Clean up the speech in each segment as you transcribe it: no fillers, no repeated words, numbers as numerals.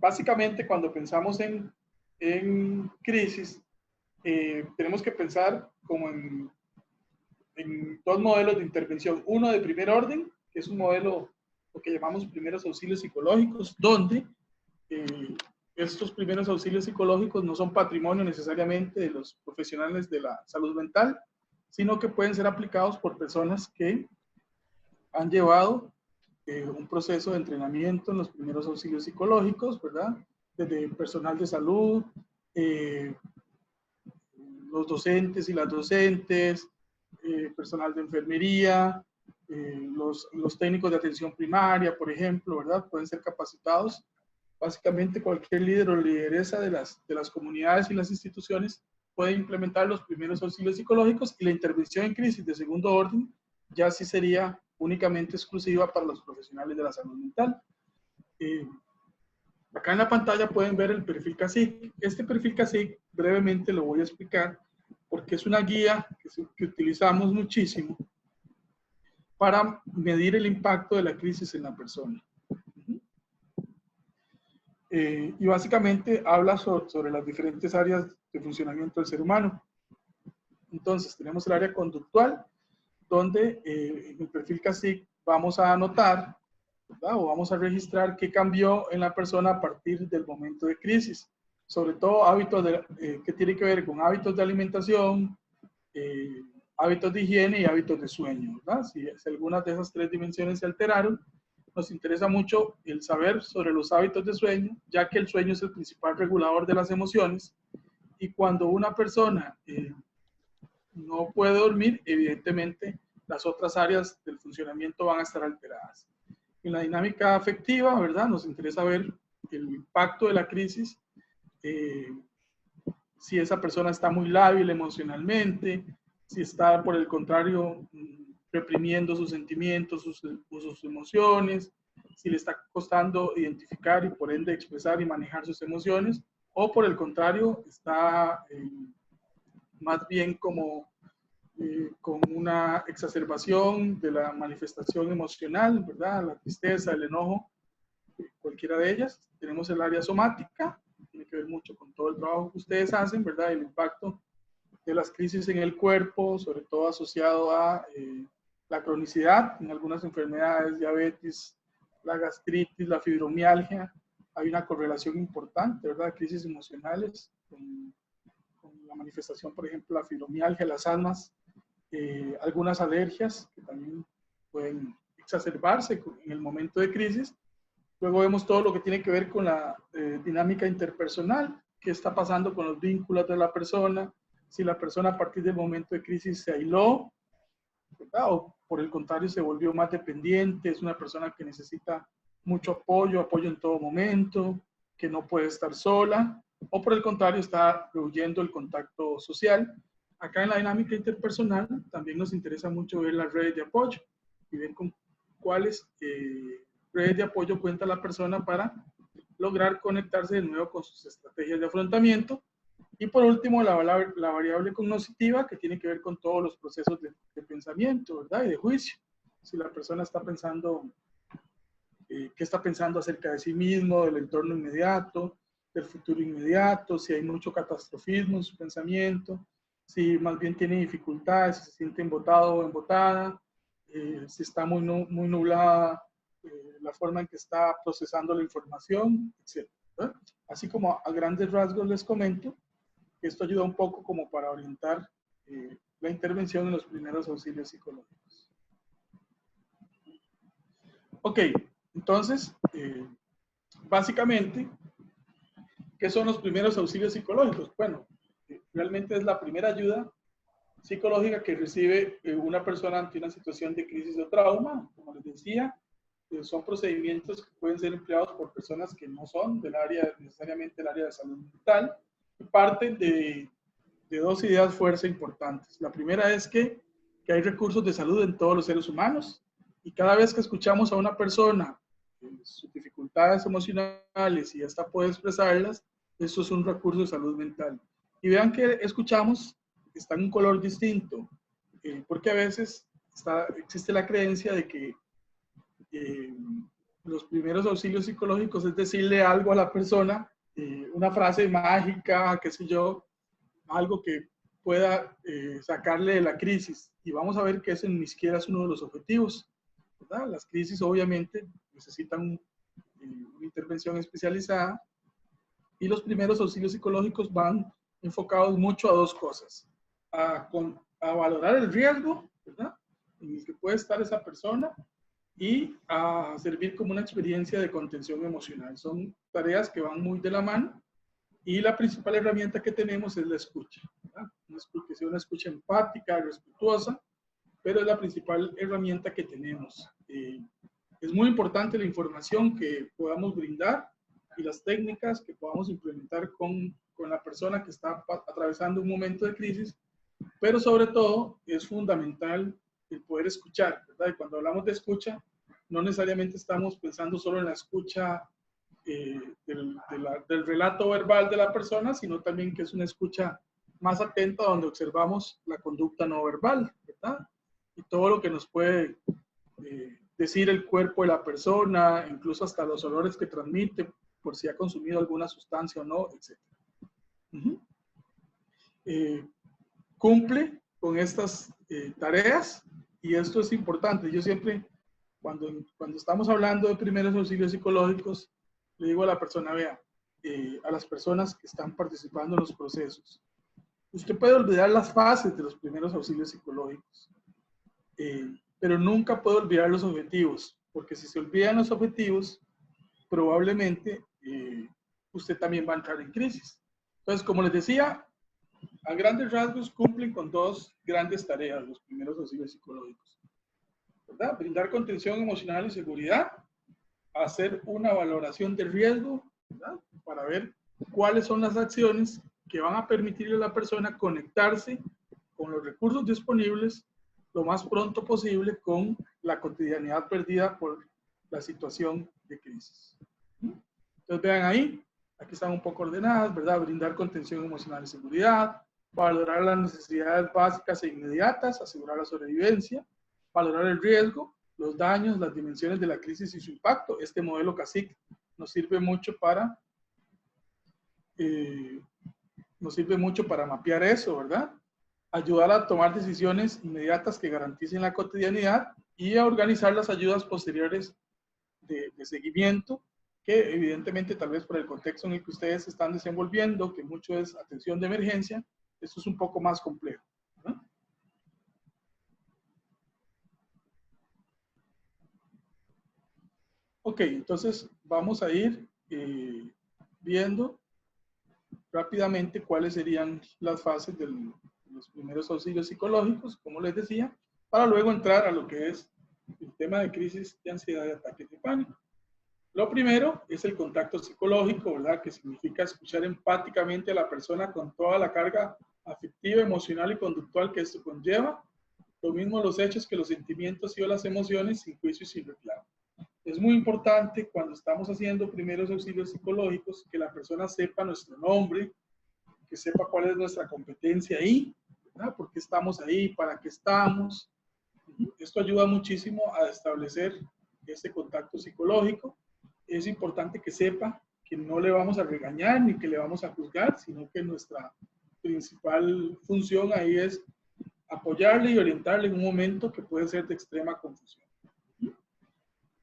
básicamente cuando pensamos en crisis, tenemos que pensar como en dos modelos de intervención. Uno de primer orden, que es un modelo, lo que llamamos primeros auxilios psicológicos, donde estos primeros auxilios psicológicos no son patrimonio necesariamente de los profesionales de la salud mental, sino que pueden ser aplicados por personas que han llevado un proceso de entrenamiento en los primeros auxilios psicológicos, ¿verdad? Desde personal de salud, los docentes y las docentes, personal de enfermería, los técnicos de atención primaria, por ejemplo, ¿verdad? Pueden ser capacitados. Básicamente cualquier líder o lideresa de las comunidades y las instituciones puede implementar los primeros auxilios psicológicos, y la intervención en crisis de segundo orden ya sí sería únicamente exclusiva para los profesionales de la salud mental. Acá en la pantalla pueden ver el perfil CACIG. Este perfil CACIG brevemente lo voy a explicar porque es una guía que utilizamos muchísimo para medir el impacto de la crisis en la persona. Y básicamente habla sobre las diferentes áreas de funcionamiento del ser humano. Entonces tenemos el área conductual, donde en el perfil CACIG vamos a anotar, ¿verdad? O vamos a registrar qué cambió en la persona a partir del momento de crisis. Sobre todo hábitos que tienen que ver con hábitos de alimentación, hábitos de higiene y hábitos de sueño, ¿verdad? Si algunas de esas tres dimensiones se alteraron, nos interesa mucho el saber sobre los hábitos de sueño, ya que el sueño es el principal regulador de las emociones, y cuando una persona no puede dormir, evidentemente las otras áreas del funcionamiento van a estar alteradas. En la dinámica afectiva, ¿verdad? Nos interesa ver el impacto de la crisis, si esa persona está muy lábil emocionalmente, si está, por el contrario, reprimiendo sus sentimientos, sus emociones, si le está costando identificar y por ende expresar y manejar sus emociones, o por el contrario, está más bien como con una exacerbación de la manifestación emocional, ¿verdad? La tristeza, el enojo, cualquiera de ellas. Tenemos el área somática, tiene que ver mucho con todo el trabajo que ustedes hacen, ¿verdad? El impacto de las crisis en el cuerpo, sobre todo asociado a la cronicidad, en algunas enfermedades, diabetes, la gastritis, la fibromialgia, hay una correlación importante, ¿verdad? Crisis emocionales con la manifestación, por ejemplo, la fibromialgia, las asmas, algunas alergias que también pueden exacerbarse en el momento de crisis. Luego vemos todo lo que tiene que ver con la dinámica interpersonal, qué está pasando con los vínculos de la persona, si la persona a partir del momento de crisis se aisló, ¿verdad? O por el contrario se volvió más dependiente, es una persona que necesita mucho apoyo en todo momento, que no puede estar sola, o por el contrario está rehuyendo el contacto social. Acá en la dinámica interpersonal también nos interesa mucho ver las redes de apoyo y ver con cuáles redes de apoyo cuenta la persona para lograr conectarse de nuevo con sus estrategias de afrontamiento. Y por último, la variable cognitiva, que tiene que ver con todos los procesos de pensamiento, ¿verdad? Y de juicio. Si la persona está pensando, qué está pensando acerca de sí mismo, del entorno inmediato, del futuro inmediato, si hay mucho catastrofismo en su pensamiento, si más bien tiene dificultades, si se siente embotado o embotada, si está muy nublada la forma en que está procesando la información, etc. Así como a grandes rasgos les comento, esto ayuda un poco como para orientar la intervención en los primeros auxilios psicológicos. Ok, entonces, básicamente, ¿qué son los primeros auxilios psicológicos? Bueno, realmente es la primera ayuda psicológica que recibe una persona ante una situación de crisis o trauma. Como les decía, son procedimientos que pueden ser empleados por personas que no son del área, necesariamente del área de salud mental, y parten de dos ideas fuerza importantes. La primera es que hay recursos de salud en todos los seres humanos, y cada vez que escuchamos a una persona sus dificultades emocionales y hasta puede expresarlas, eso es un recurso de salud mental. Y vean que escuchamos, está en un color distinto, porque a veces existe la creencia de que los primeros auxilios psicológicos es decirle algo a la persona, una frase mágica, qué sé yo, algo que pueda sacarle de la crisis. Y vamos a ver que ese ni siquiera es uno de los objetivos, ¿verdad? Las crisis obviamente necesitan una intervención especializada y los primeros auxilios psicológicos van enfocados mucho a dos cosas. A valorar el riesgo, ¿verdad?, en el que puede estar esa persona y a servir como una experiencia de contención emocional. Son tareas que van muy de la mano y la principal herramienta que tenemos es la escucha, ¿verdad? Una escucha empática, respetuosa, pero es la principal herramienta que tenemos. Es muy importante la información que podamos brindar y las técnicas que podamos implementar con la persona que está atravesando un momento de crisis, pero sobre todo es fundamental el poder escuchar, ¿verdad? Y cuando hablamos de escucha, no necesariamente estamos pensando solo en la escucha del relato verbal de la persona, sino también que es una escucha más atenta donde observamos la conducta no verbal, ¿verdad? Y todo lo que nos puede decir el cuerpo de la persona, incluso hasta los olores que transmite, por si ha consumido alguna sustancia o no, etc. Cumple con estas tareas y esto es importante. Yo siempre, cuando estamos hablando de primeros auxilios psicológicos, le digo a la persona, vea, a las personas que están participando en los procesos, usted puede olvidar las fases de los primeros auxilios psicológicos, pero nunca puede olvidar los objetivos, porque si se olvidan los objetivos, probablemente usted también va a entrar en crisis. Entonces, como les decía, a grandes rasgos cumplen con dos grandes tareas los primeros auxilios psicológicos, ¿verdad? Brindar contención emocional y seguridad, hacer una valoración de riesgo, ¿verdad?, para ver cuáles son las acciones que van a permitirle a la persona conectarse con los recursos disponibles lo más pronto posible con la cotidianidad perdida por la situación de crisis. Entonces vean ahí, aquí están un poco ordenadas, ¿verdad? Brindar contención emocional y seguridad, valorar las necesidades básicas e inmediatas, asegurar la sobrevivencia, valorar el riesgo, los daños, las dimensiones de la crisis y su impacto. Este modelo CACIC nos sirve mucho para mapear eso, ¿verdad? Ayudar a tomar decisiones inmediatas que garanticen la cotidianidad y a organizar las ayudas posteriores de seguimiento, que evidentemente tal vez por el contexto en el que ustedes se están desenvolviendo, que mucho es atención de emergencia, esto es un poco más complejo, ¿no? Ok, entonces vamos a ir viendo rápidamente cuáles serían las fases de los primeros auxilios psicológicos, como les decía, para luego entrar a lo que es el tema de crisis de ansiedad y ataques de pánico. Lo primero es el contacto psicológico, ¿verdad?, que significa escuchar empáticamente a la persona con toda la carga afectiva, emocional y conductual que esto conlleva, lo mismo los hechos que los sentimientos y o las emociones, sin juicio y sin reclamo. Es muy importante cuando estamos haciendo primeros auxilios psicológicos que la persona sepa nuestro nombre, que sepa cuál es nuestra competencia ahí, ¿verdad?, por qué estamos ahí, para qué estamos. Esto ayuda muchísimo a establecer ese contacto psicológico. Es importante que sepa que no le vamos a regañar ni que le vamos a juzgar, sino que nuestra principal función ahí es apoyarle y orientarle en un momento que puede ser de extrema confusión.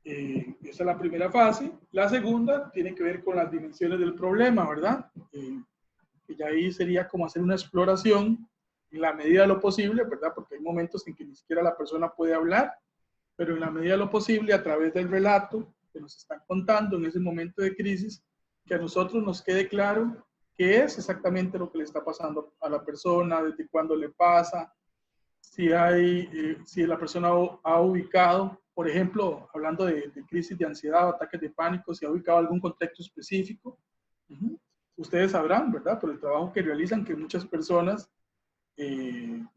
Esa es la primera fase. La segunda tiene que ver con las dimensiones del problema, ¿verdad? Que ya ahí sería como hacer una exploración en la medida de lo posible, ¿verdad? Porque hay momentos en que ni siquiera la persona puede hablar, pero en la medida de lo posible, a través del relato que nos están contando en ese momento de crisis, que a nosotros nos quede claro qué es exactamente lo que le está pasando a la persona, desde cuándo le pasa, si la persona ha ubicado, por ejemplo, hablando de crisis de ansiedad o ataques de pánico, si ha ubicado algún contexto específico. Ustedes sabrán, ¿verdad?, por el trabajo que realizan, que muchas personas,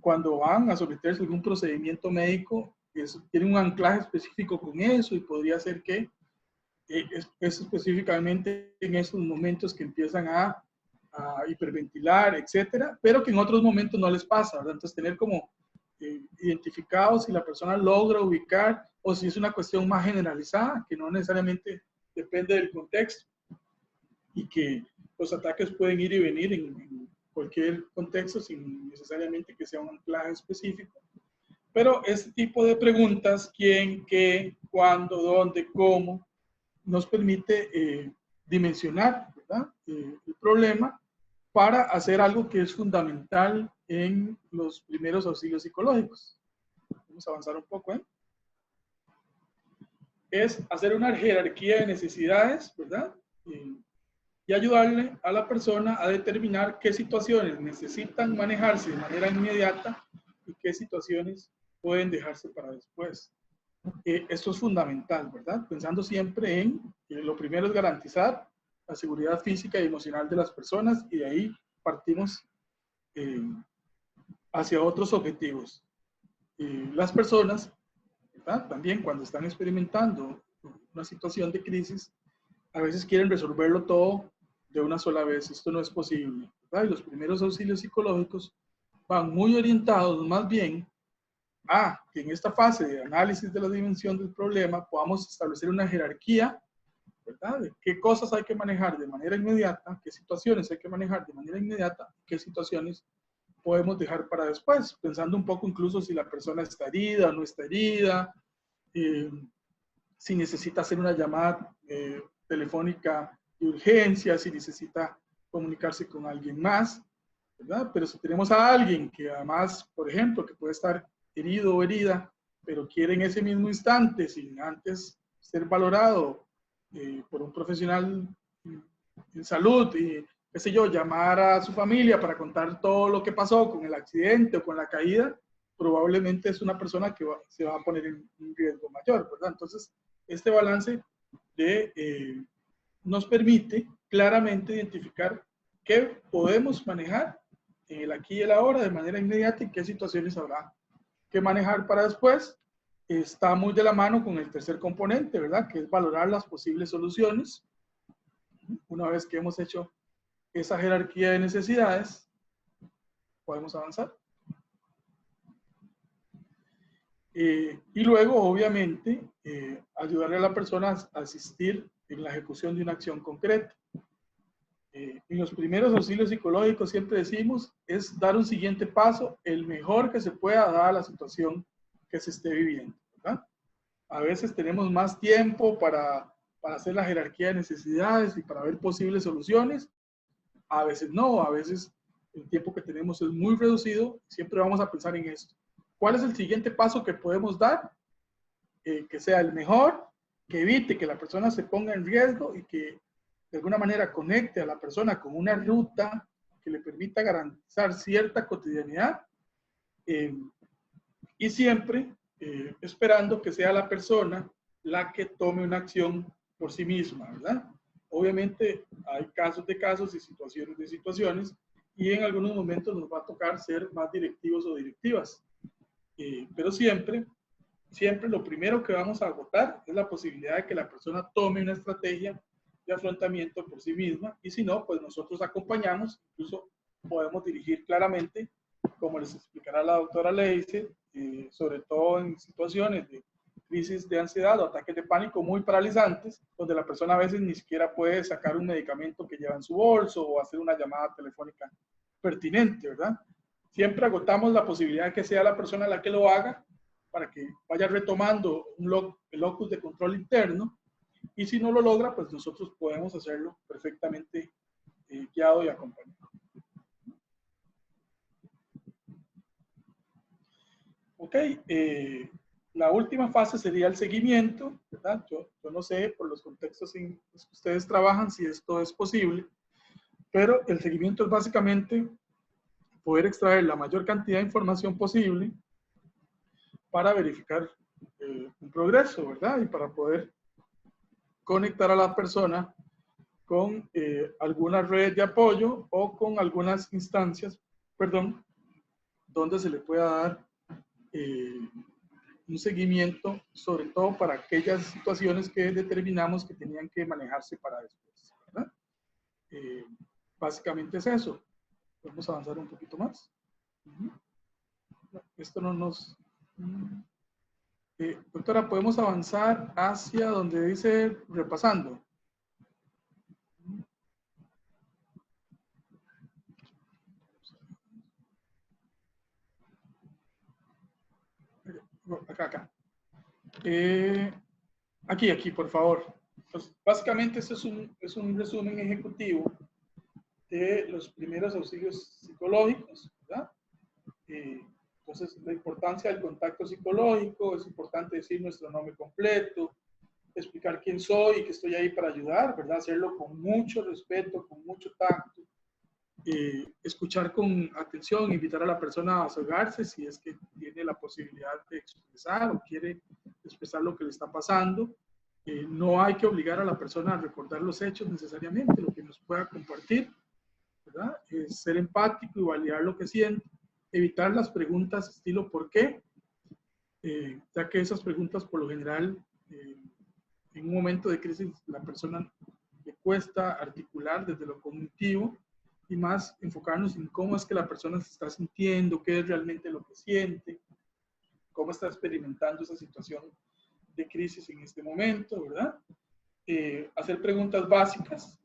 cuando van a someterse a algún procedimiento médico, tienen un anclaje específico con eso y podría ser que es específicamente en esos momentos que empiezan a hiperventilar, etcétera, pero que en otros momentos no les pasa, ¿verdad? Entonces, tener como identificado si la persona logra ubicar o si es una cuestión más generalizada, que no necesariamente depende del contexto y que los ataques pueden ir y venir en cualquier contexto sin necesariamente que sea un anclaje específico. Pero este tipo de preguntas, quién, qué, cuándo, dónde, cómo, nos permite dimensionar, ¿verdad? El problema para hacer algo que es fundamental en los primeros auxilios psicológicos. Vamos a avanzar un poco, ¿eh? Es hacer una jerarquía de necesidades, ¿verdad? Y ayudarle a la persona a determinar qué situaciones necesitan manejarse de manera inmediata y qué situaciones pueden dejarse para después. Esto es fundamental, ¿verdad? Pensando siempre en lo primero es garantizar la seguridad física y emocional de las personas y de ahí partimos hacia otros objetivos. Las personas, ¿verdad? También cuando están experimentando una situación de crisis, a veces quieren resolverlo todo de una sola vez. Esto no es posible, ¿verdad? Y los primeros auxilios psicológicos van muy orientados más bien a que en esta fase de análisis de la dimensión del problema podamos establecer una jerarquía, ¿verdad? De qué cosas hay que manejar de manera inmediata, qué situaciones hay que manejar de manera inmediata, qué situaciones podemos dejar para después, pensando un poco incluso si la persona está herida o no está herida, si necesita hacer una llamada telefónica de urgencia, si necesita comunicarse con alguien más, ¿verdad? Pero si tenemos a alguien que además, por ejemplo, que puede estar herido o herida, pero quiere en ese mismo instante, sin antes ser valorado por un profesional en salud y, qué sé yo, llamar a su familia para contar todo lo que pasó con el accidente o con la caída, probablemente es una persona que se va a poner en un riesgo mayor, ¿verdad? Entonces, este balance nos permite claramente identificar qué podemos manejar en el aquí y el ahora de manera inmediata y qué situaciones habrá que manejar para después. Está muy de la mano con el tercer componente, ¿verdad? Que es valorar las posibles soluciones. Una vez que hemos hecho esa jerarquía de necesidades, podemos avanzar. Y luego, obviamente, ayudarle a la persona a asistir en la ejecución de una acción concreta. En los primeros auxilios psicológicos siempre decimos es dar un siguiente paso, el mejor que se pueda dar a la situación que se esté viviendo, ¿verdad? A veces tenemos más tiempo para hacer la jerarquía de necesidades y para ver posibles soluciones. A veces no, a veces el tiempo que tenemos es muy reducido. Siempre vamos a pensar en esto. ¿Cuál es el siguiente paso que podemos dar? Que sea el mejor, que evite que la persona se ponga en riesgo y que de alguna manera conecte a la persona con una ruta que le permita garantizar cierta cotidianidad y siempre esperando que sea la persona la que tome una acción por sí misma, ¿verdad? Obviamente hay casos de casos y situaciones de situaciones y en algunos momentos nos va a tocar ser más directivos o directivas, pero siempre lo primero que vamos a agotar es la posibilidad de que la persona tome una estrategia de afrontamiento por sí misma y si no, pues nosotros acompañamos, incluso podemos dirigir claramente, como les explicará la doctora Leice, sobre todo en situaciones de crisis de ansiedad o ataques de pánico muy paralizantes, donde la persona a veces ni siquiera puede sacar un medicamento que lleva en su bolso o hacer una llamada telefónica pertinente, ¿verdad? Siempre agotamos la posibilidad de que sea la persona la que lo haga para que vaya retomando el locus de control interno y si no lo logra, pues nosotros podemos hacerlo perfectamente guiado y acompañado. Ok, la última fase sería el seguimiento, ¿verdad? Yo no sé por los contextos en los que ustedes trabajan si esto es posible, pero el seguimiento es básicamente poder extraer la mayor cantidad de información posible para verificar un progreso, ¿verdad? Y para poder conectar a la persona con alguna red de apoyo o con algunas instancias, perdón, donde se le pueda dar un seguimiento, sobre todo para aquellas situaciones que determinamos que tenían que manejarse para después, ¿verdad? Básicamente es eso. Vamos a avanzar un poquito más. Esto no nos... doctora, ¿podemos avanzar hacia donde dice repasando? Acá. Aquí, por favor. Pues, básicamente, esto es un resumen ejecutivo de los primeros auxilios psicológicos, ¿verdad? Entonces, la importancia del contacto psicológico, es importante decir nuestro nombre completo, explicar quién soy y que estoy ahí para ayudar, ¿verdad? Hacerlo con mucho respeto, con mucho tacto, escuchar con atención, invitar a la persona a desahogarse si es que tiene la posibilidad de expresar o quiere expresar lo que le está pasando. No hay que obligar a la persona a recordar los hechos necesariamente, lo que nos pueda compartir, ¿verdad? Ser empático y validar lo que siente, evitar las preguntas estilo ¿por qué? Ya que esas preguntas por lo general en un momento de crisis la persona le cuesta articular desde lo cognitivo y más enfocarnos en cómo es que la persona se está sintiendo, qué es realmente lo que siente, cómo está experimentando esa situación de crisis en este momento, ¿verdad? Hacer preguntas básicas,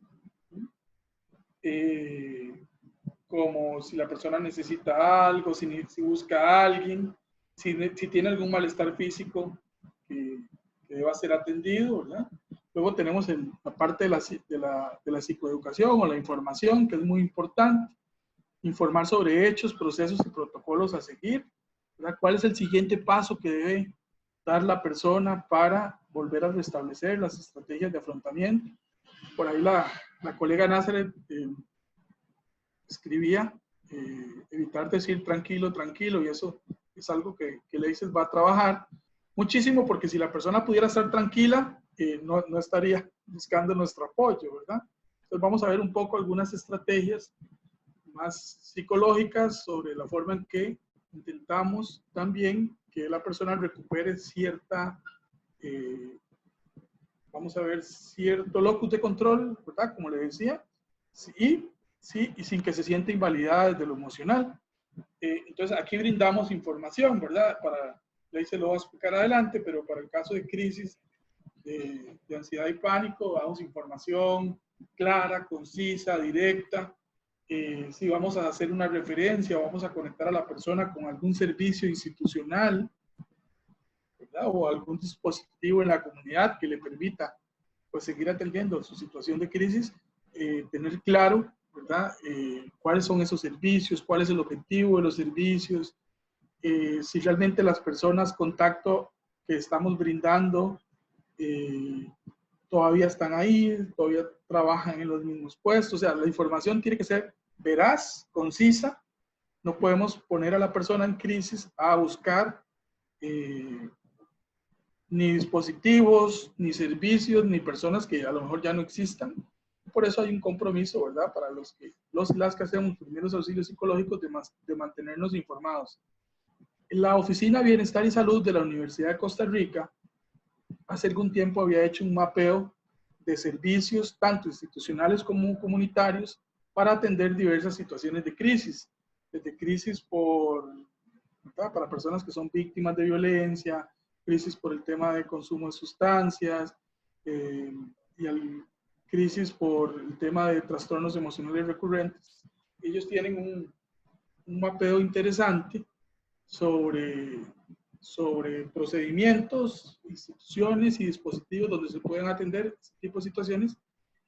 como si la persona necesita algo, si busca a alguien, si tiene algún malestar físico que deba ser atendido, ¿verdad? Luego tenemos la parte de la psicoeducación o la información, que es muy importante. Informar sobre hechos, procesos y protocolos a seguir, ¿verdad? ¿Cuál es el siguiente paso que debe dar la persona para volver a restablecer las estrategias de afrontamiento? Por ahí la colega Nazaret escribía, evitar decir tranquilo, tranquilo, y eso es algo que le dices va a trabajar muchísimo, porque si la persona pudiera estar tranquila, no estaría buscando nuestro apoyo, ¿verdad? Entonces vamos a ver un poco algunas estrategias más psicológicas sobre la forma en que intentamos también que la persona recupere cierta, vamos a ver, cierto locus de control, ¿verdad? Como le decía, y sin que se sienta invalidada desde lo emocional. Entonces aquí brindamos información, ¿verdad? Ahí se lo voy a explicar adelante, pero para el caso de crisis de ansiedad y pánico, damos información clara, concisa, directa. Si vamos a hacer una referencia, vamos a conectar a la persona con algún servicio institucional, ¿verdad? O algún dispositivo en la comunidad que le permita pues, seguir atendiendo su situación de crisis, tener claro, ¿verdad? Cuáles son esos servicios, cuál es el objetivo de los servicios, si realmente las personas contacto que estamos brindando todavía están ahí, todavía trabajan en los mismos puestos. O sea, la información tiene que ser veraz, concisa. No podemos poner a la persona en crisis a buscar ni dispositivos, ni servicios, ni personas que a lo mejor ya no existan. Por eso hay un compromiso, ¿verdad? Para las que hacemos primeros auxilios psicológicos de mantenernos informados. La Oficina Bienestar y Salud de la Universidad de Costa Rica hace algún tiempo había hecho un mapeo de servicios, tanto institucionales como comunitarios, para atender diversas situaciones de crisis. Desde crisis para personas que son víctimas de violencia, crisis por el tema de consumo de sustancias, crisis por el tema de trastornos emocionales recurrentes. Ellos tienen un mapeo interesante sobre procedimientos, instituciones y dispositivos donde se pueden atender este tipo de situaciones,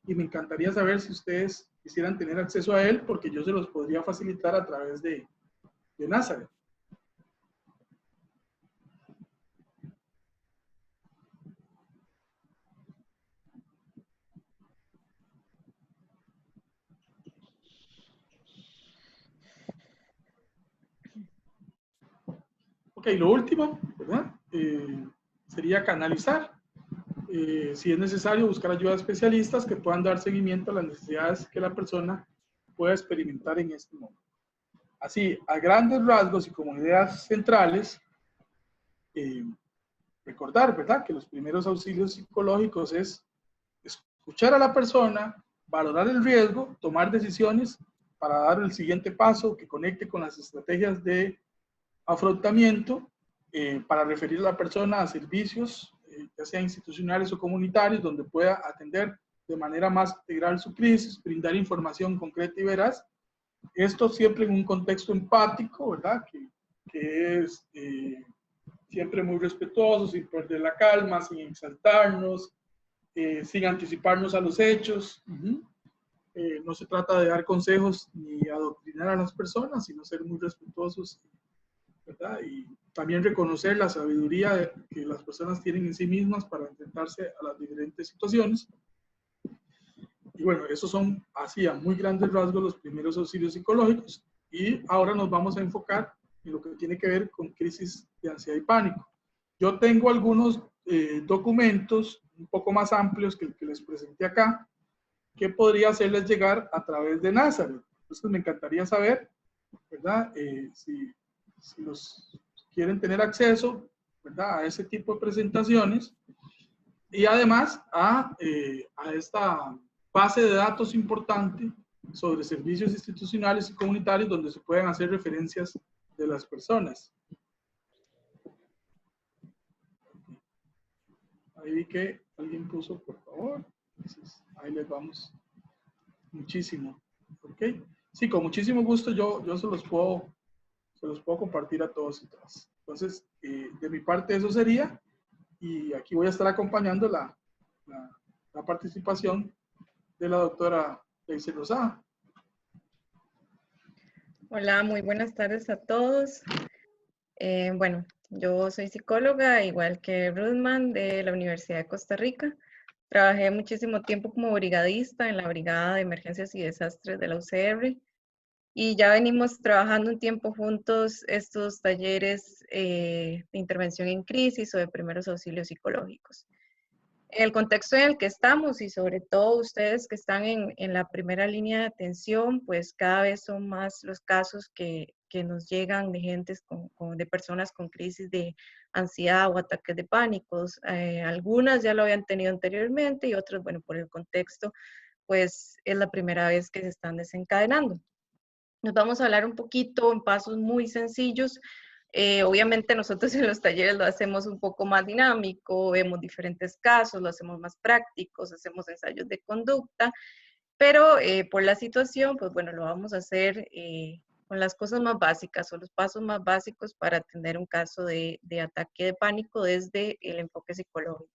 y me encantaría saber si ustedes quisieran tener acceso a él, porque yo se los podría facilitar a través de Nazaret. Ok, lo último, ¿verdad? Sería canalizar. Si es necesario, buscar ayuda de especialistas que puedan dar seguimiento a las necesidades que la persona pueda experimentar en este momento. Así, a grandes rasgos y como ideas centrales, recordar, ¿verdad? Que los primeros auxilios psicológicos es escuchar a la persona, valorar el riesgo, tomar decisiones para dar el siguiente paso que conecte con las estrategias de afrontamiento para referir a la persona a servicios, ya sea institucionales o comunitarios, donde pueda atender de manera más integral su crisis, brindar información concreta y veraz. Esto siempre en un contexto empático, ¿verdad? Que es siempre muy respetuoso, sin perder la calma, sin exaltarnos, sin anticiparnos a los hechos. No se trata de dar consejos ni adoctrinar a las personas, sino ser muy respetuosos, ¿verdad? Y también reconocer la sabiduría que las personas tienen en sí mismas para enfrentarse a las diferentes situaciones. Y bueno, esos son así a muy grandes rasgos los primeros auxilios psicológicos. Y ahora nos vamos a enfocar en lo que tiene que ver con crisis de ansiedad y pánico. Yo tengo algunos documentos un poco más amplios que el que les presenté acá, que podría hacerles llegar a través de Nazareth. Entonces me encantaría saber, ¿verdad? Si los quieren tener acceso, ¿verdad? A ese tipo de presentaciones y además a esta base de datos importante sobre servicios institucionales y comunitarios donde se pueden hacer referencias de las personas. Ahí vi que alguien puso, por favor. Entonces, ahí les vamos. Muchísimo. ¿Ok? Sí, con muchísimo gusto yo se los puedo compartir a todos y todas. Entonces, de mi parte eso sería. Y aquí voy a estar acompañando la participación de la doctora Daisy Rosada. Hola, muy buenas tardes a todos. Bueno, yo soy psicóloga, igual que Ruthman, de la Universidad de Costa Rica. Trabajé muchísimo tiempo como brigadista en la Brigada de Emergencias y Desastres de la UCR y ya venimos trabajando un tiempo juntos estos talleres de intervención en crisis o de primeros auxilios psicológicos. En el contexto en el que estamos y sobre todo ustedes que están en la primera línea de atención, pues cada vez son más los casos que nos llegan de gentes de personas con crisis de ansiedad o ataques de pánicos. Algunas ya lo habían tenido anteriormente y otras, bueno, por el contexto, pues es la primera vez que se están desencadenando. Nos vamos a hablar un poquito en pasos muy sencillos. Obviamente nosotros en los talleres lo hacemos un poco más dinámico, vemos diferentes casos, lo hacemos más prácticos, hacemos ensayos de conducta, pero por la situación, pues bueno, lo vamos a hacer con las cosas más básicas o los pasos más básicos para atender un caso de ataque de pánico desde el enfoque psicológico.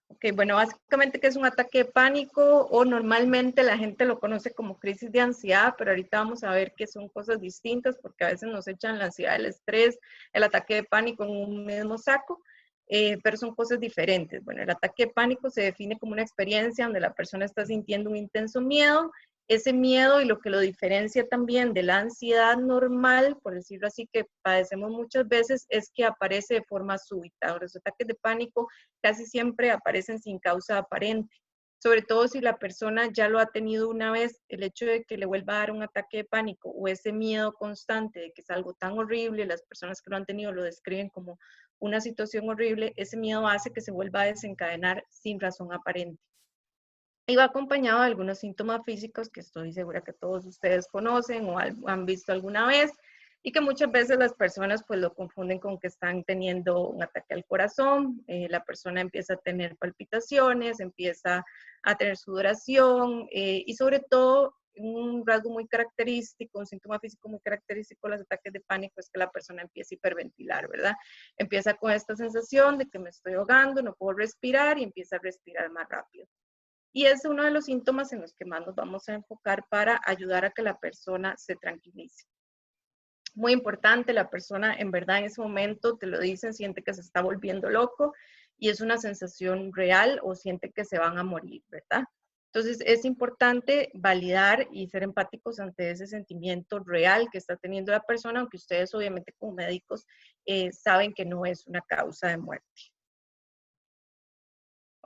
Ok, bueno, básicamente que es un ataque de pánico o normalmente la gente lo conoce como crisis de ansiedad, pero ahorita vamos a ver que son cosas distintas porque a veces nos echan la ansiedad, el estrés, el ataque de pánico en un mismo saco, pero son cosas diferentes. Bueno, el ataque de pánico se define como una experiencia donde la persona está sintiendo un intenso miedo. Ese miedo y lo que lo diferencia también de la ansiedad normal, por decirlo así, que padecemos muchas veces, es que aparece de forma súbita. Los ataques de pánico casi siempre aparecen sin causa aparente. Sobre todo si la persona ya lo ha tenido una vez, el hecho de que le vuelva a dar un ataque de pánico o ese miedo constante de que es algo tan horrible, las personas que lo han tenido lo describen como una situación horrible, ese miedo hace que se vuelva a desencadenar sin razón aparente. Y va acompañado de algunos síntomas físicos que estoy segura que todos ustedes conocen o han visto alguna vez y que muchas veces las personas pues lo confunden con que están teniendo un ataque al corazón. La persona empieza a tener palpitaciones, empieza a tener sudoración y sobre todo un rasgo muy característico, un síntoma físico muy característico de los ataques de pánico es que la persona empieza a hiperventilar, ¿verdad? Empieza con esta sensación de que me estoy ahogando, no puedo respirar y empieza a respirar más rápido. Y es uno de los síntomas en los que más nos vamos a enfocar para ayudar a que la persona se tranquilice. Muy importante, la persona en verdad en ese momento, te lo dicen, siente que se está volviendo loco y es una sensación real o siente que se van a morir, ¿verdad? Entonces es importante validar y ser empáticos ante ese sentimiento real que está teniendo la persona, aunque ustedes obviamente como médicos saben que no es una causa de muerte.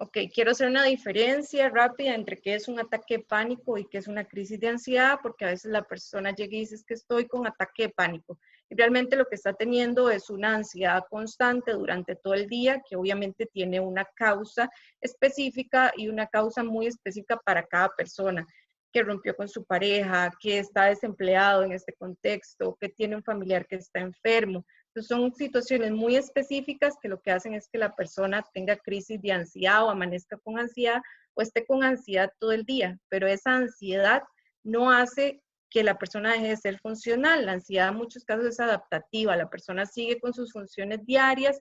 Ok, quiero hacer una diferencia rápida entre qué es un ataque de pánico y qué es una crisis de ansiedad, porque a veces la persona llega y dice es que estoy con ataque de pánico. Y realmente lo que está teniendo es una ansiedad constante durante todo el día, que obviamente tiene una causa específica y una causa muy específica para cada persona. que rompió con su pareja, que está desempleado en este contexto, que tiene un familiar que está enfermo. Entonces son situaciones muy específicas que lo que hacen es que la persona tenga crisis de ansiedad o amanezca con ansiedad o esté con ansiedad todo el día, pero esa ansiedad no hace que la persona deje de ser funcional. La ansiedad en muchos casos es adaptativa, la persona sigue con sus funciones diarias,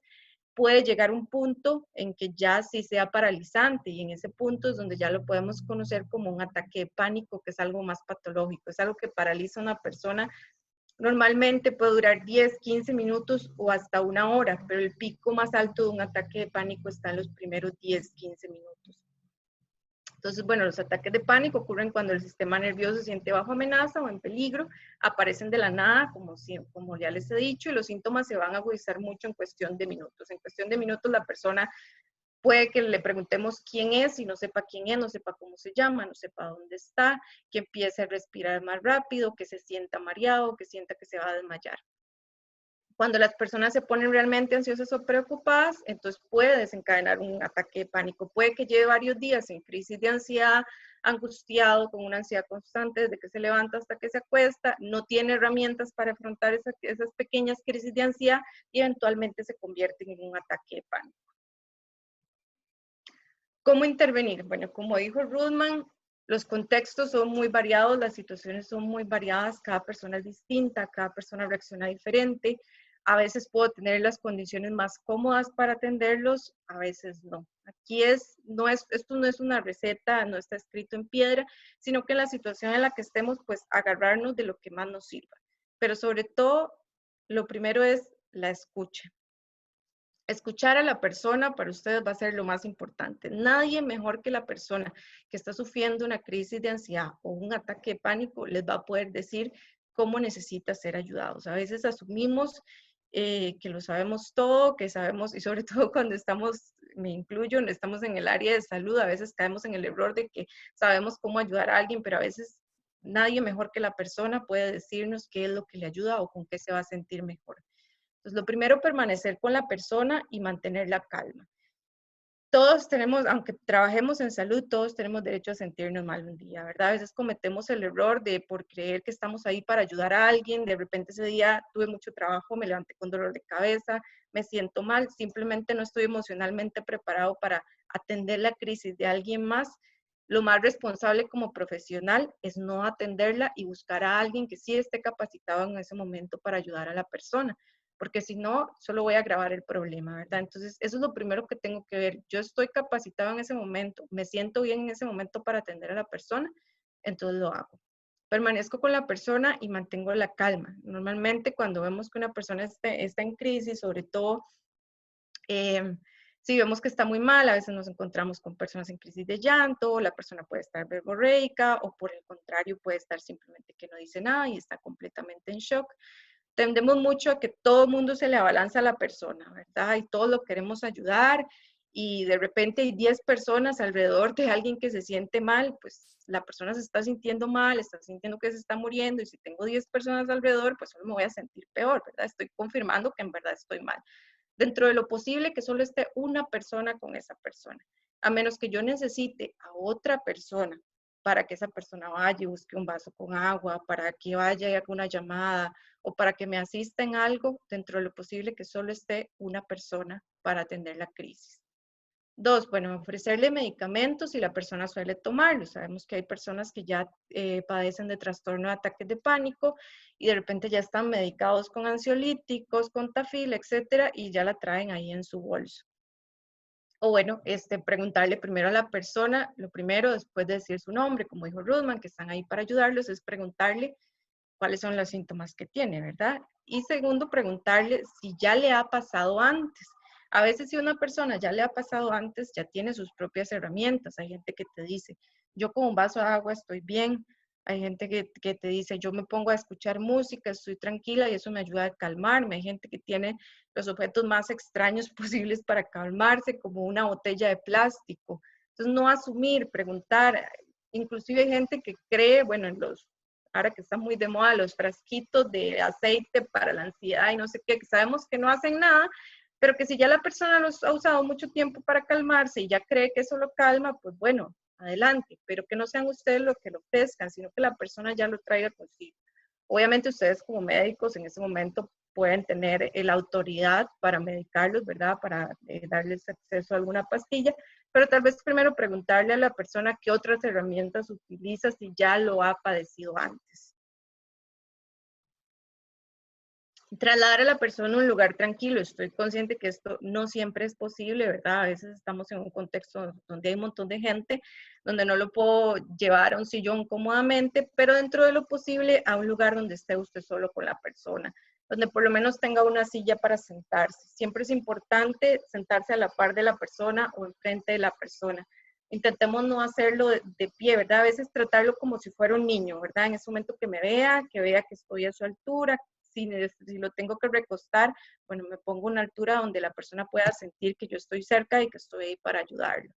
puede llegar a un punto en que ya sí sea paralizante y en ese punto es donde ya lo podemos conocer como un ataque de pánico, que es algo más patológico, es algo que paraliza a una persona. Normalmente puede durar 10, 15 minutos o hasta una hora, pero el pico más alto de un ataque de pánico está en los primeros 10, 15 minutos. Entonces, bueno, los ataques de pánico ocurren cuando el sistema nervioso se siente bajo amenaza o en peligro, aparecen de la nada, como ya les he dicho, y los síntomas se van a agudizar mucho en cuestión de minutos. En cuestión de minutos la persona puede que le preguntemos quién es y no sepa quién es, no sepa cómo se llama, no sepa dónde está, que empiece a respirar más rápido, que se sienta mareado, que sienta que se va a desmayar. Cuando las personas se ponen realmente ansiosas o preocupadas, entonces puede desencadenar un ataque de pánico. Puede que lleve varios días en crisis de ansiedad, angustiado, con una ansiedad constante desde que se levanta hasta que se acuesta, no tiene herramientas para afrontar esas pequeñas crisis de ansiedad y eventualmente se convierten en un ataque de pánico. ¿Cómo intervenir? Bueno, como dijo Ruthman, los contextos son muy variados, las situaciones son muy variadas, cada persona es distinta, cada persona reacciona diferente. A veces puedo tener las condiciones más cómodas para atenderlos, a veces no. Aquí esto no es una receta, no está escrito en piedra, sino que en la situación en la que estemos, pues agarrarnos de lo que más nos sirva. Pero sobre todo, lo primero es la escucha. Escuchar a la persona para ustedes va a ser lo más importante. Nadie mejor que la persona que está sufriendo una crisis de ansiedad o un ataque de pánico les va a poder decir cómo necesita ser ayudados. A veces asumimos que lo sabemos todo, que sabemos, y sobre todo cuando estamos, me incluyo, estamos en el área de salud, a veces caemos en el error de que sabemos cómo ayudar a alguien, pero a veces nadie mejor que la persona puede decirnos qué es lo que le ayuda o con qué se va a sentir mejor. Entonces, lo primero, permanecer con la persona y mantener la calma. Todos tenemos, aunque trabajemos en salud, todos tenemos derecho a sentirnos mal un día, ¿verdad? A veces cometemos el error de por creer que estamos ahí para ayudar a alguien, de repente ese día tuve mucho trabajo, me levanté con dolor de cabeza, me siento mal, simplemente no estoy emocionalmente preparado para atender la crisis de alguien más. Lo más responsable como profesional es no atenderla y buscar a alguien que sí esté capacitado en ese momento para ayudar a la persona, porque si no, solo voy a agravar el problema, ¿verdad? Entonces, eso es lo primero que tengo que ver. Yo estoy capacitado en ese momento, me siento bien en ese momento para atender a la persona, entonces lo hago. Permanezco con la persona y mantengo la calma. Normalmente cuando vemos que una persona está en crisis, sobre todo si vemos que está muy mal, a veces nos encontramos con personas en crisis de llanto, la persona puede estar verborreica o por el contrario puede estar simplemente que no dice nada y está completamente en shock. Tendemos mucho a que todo el mundo se le abalanza a la persona, ¿verdad? Y todos lo queremos ayudar y de repente hay 10 personas alrededor de alguien que se siente mal, pues la persona se está sintiendo mal, está sintiendo que se está muriendo y si tengo 10 personas alrededor, pues solo me voy a sentir peor, ¿verdad? Estoy confirmando que en verdad estoy mal. Dentro de lo posible que solo esté una persona con esa persona, a menos que yo necesite a otra persona para que esa persona vaya y busque un vaso con agua, para que vaya y haga una llamada o para que me asista en algo, dentro de lo posible que solo esté una persona para atender la crisis. 2, bueno, ofrecerle medicamentos si la persona suele tomarlos. Sabemos que hay personas que ya padecen de trastorno de ataques de pánico y de repente ya están medicados con ansiolíticos, con Tafil, etcétera, y ya la traen ahí en su bolso. O bueno, preguntarle primero a la persona, lo primero, después de decir su nombre, como dijo Ruthman, que están ahí para ayudarlos, es preguntarle cuáles son los síntomas que tiene, ¿verdad? Y segundo, preguntarle si ya le ha pasado antes. A veces si una persona ya le ha pasado antes, ya tiene sus propias herramientas. Hay gente que te dice, yo con un vaso de agua estoy bien. Hay gente que te dice, yo me pongo a escuchar música, estoy tranquila y eso me ayuda a calmarme. Hay gente que tiene los objetos más extraños posibles para calmarse, como una botella de plástico. Entonces, no asumir, preguntar. Inclusive hay gente que cree, bueno, ahora que está muy de moda, los frasquitos de aceite para la ansiedad y no sé qué, que sabemos que no hacen nada, pero que si ya la persona los ha usado mucho tiempo para calmarse y ya cree que eso lo calma, pues bueno, adelante, pero que no sean ustedes los que lo ofrezcan, sino que la persona ya lo traiga consigo. Obviamente ustedes como médicos en ese momento pueden tener la autoridad para medicarlos, ¿verdad? Para darles acceso a alguna pastilla, pero tal vez primero preguntarle a la persona qué otras herramientas utiliza si ya lo ha padecido antes. Trasladar a la persona a un lugar tranquilo. Estoy consciente que esto no siempre es posible, ¿verdad? A veces estamos en un contexto donde hay un montón de gente, donde no lo puedo llevar a un sillón cómodamente, pero dentro de lo posible a un lugar donde esté usted solo con la persona, donde por lo menos tenga una silla para sentarse. Siempre es importante sentarse a la par de la persona o enfrente de la persona. Intentemos no hacerlo de pie, ¿verdad? A veces tratarlo como si fuera un niño, ¿verdad? En ese momento que vea que estoy a su altura. Si lo tengo que recostar, bueno, me pongo a una altura donde la persona pueda sentir que yo estoy cerca y que estoy ahí para ayudarlo.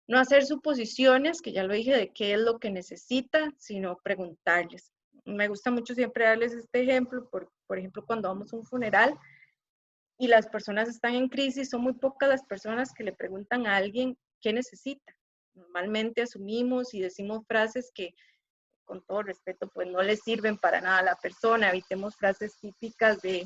No hacer suposiciones, que ya lo dije, de qué es lo que necesita, sino preguntarles. Me gusta mucho siempre darles este ejemplo, por ejemplo, cuando vamos a un funeral y las personas están en crisis, son muy pocas las personas que le preguntan a alguien qué necesita. Normalmente asumimos y decimos frases que, con todo respeto, pues no le sirven para nada a la persona. Evitemos frases típicas de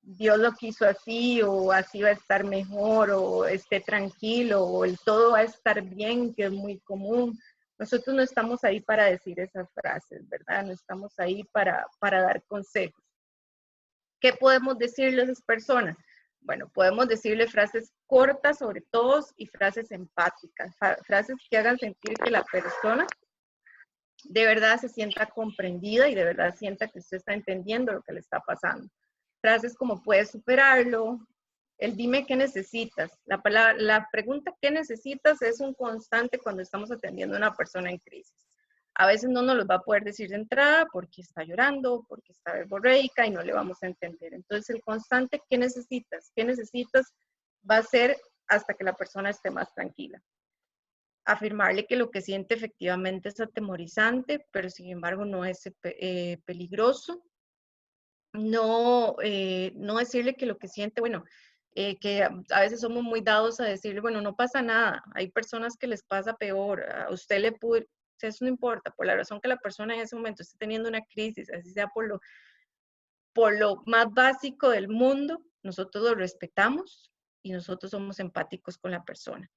Dios lo quiso así, o así va a estar mejor, o esté tranquilo, o el todo va a estar bien, que es muy común. Nosotros no estamos ahí para decir esas frases, ¿verdad? No estamos ahí para dar consejos. ¿Qué podemos decirle a esas personas? Bueno, podemos decirle frases cortas sobre todo y frases empáticas, frases que hagan sentir que la persona de verdad se sienta comprendida y de verdad sienta que usted está entendiendo lo que le está pasando. Frases como puedes superarlo, el dime qué necesitas. La pregunta qué necesitas es un constante cuando estamos atendiendo a una persona en crisis. A veces no nos lo va a poder decir de entrada porque está llorando, porque está verborreica y no le vamos a entender. Entonces el constante qué necesitas va a ser hasta que la persona esté más tranquila. Afirmarle que lo que siente efectivamente es atemorizante, pero sin embargo no es peligroso. No decirle que lo que siente, bueno, que a veces somos muy dados a decirle, bueno, no pasa nada, hay personas que les pasa peor, a usted le puede, eso no importa, por la razón que la persona en ese momento esté teniendo una crisis, así sea por lo más básico del mundo, nosotros lo respetamos y nosotros somos empáticos con la persona.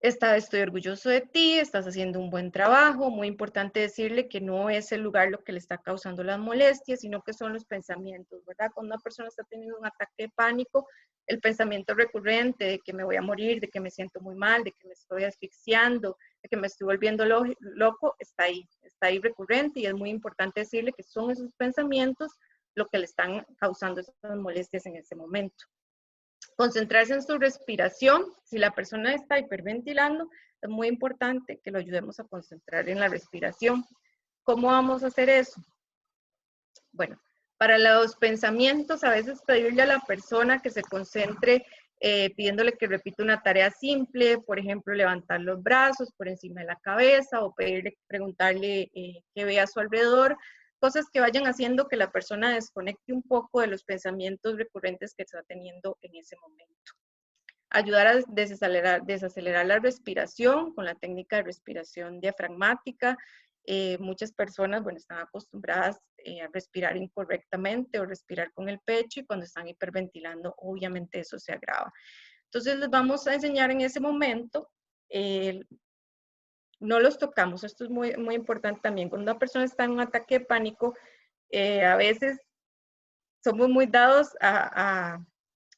Estoy orgulloso de ti, estás haciendo un buen trabajo. Muy importante decirle que no es el lugar lo que le está causando las molestias, sino que son los pensamientos, ¿verdad? Cuando una persona está teniendo un ataque de pánico, el pensamiento recurrente de que me voy a morir, de que me siento muy mal, de que me estoy asfixiando, de que me estoy volviendo loco, está ahí recurrente y es muy importante decirle que son esos pensamientos lo que le están causando esas molestias en ese momento. Concentrarse en su respiración. Si la persona está hiperventilando, es muy importante que lo ayudemos a concentrar en la respiración. ¿Cómo vamos a hacer eso? Bueno, para los pensamientos, a veces pedirle a la persona que se concentre pidiéndole que repita una tarea simple, por ejemplo, levantar los brazos por encima de la cabeza o preguntarle que vea a su alrededor, cosas que vayan haciendo que la persona desconecte un poco de los pensamientos recurrentes que está teniendo en ese momento. Ayudar a desacelerar la respiración con la técnica de respiración diafragmática. Muchas personas, bueno, están acostumbradas a respirar incorrectamente o respirar con el pecho y cuando están hiperventilando, obviamente eso se agrava. Entonces les vamos a enseñar en ese momento, no los tocamos, esto es muy, muy importante también. Cuando una persona está en un ataque de pánico, a veces somos muy dados a